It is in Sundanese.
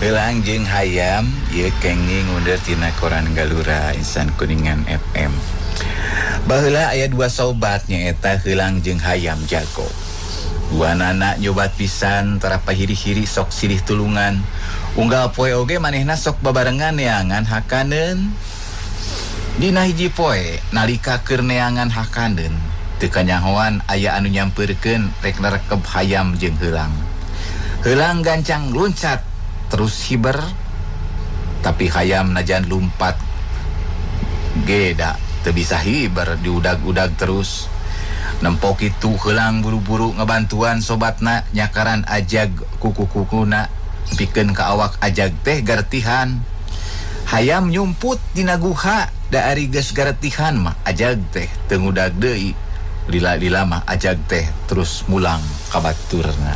Helang jeung hayam ieu kenging ngundur tina koran Galura Insan Kuningan FM. Baheula aya dua sobat nyaeta Helang jeung Hayam jago. Dua anak nyobat pisan tara pahiri-hiri sok silih tulungan. Unggal poe oge manehna sok babarengan neangan hakaneun. Dina hiji poe nalika keur neangan hakaneun teu kanyahoan aya anu nyampeurkeun rek narekeb Hayam jeung Helang. Helang gancang loncat terus hiber, tapi Hayam najan lumpat geda teu bisa hiber diudag-udag terus. Nempok itu Helang buru-buru ngebantuan sobatna nyakaran ajag kuku-kukuna pikeun ka awak ajag teh garetihan. Hayam nyumput dina guha da ari geus garetihan mah ajag teh teu ngudag deui. Lila-lila mah ajag teh terus mulang ka baturna.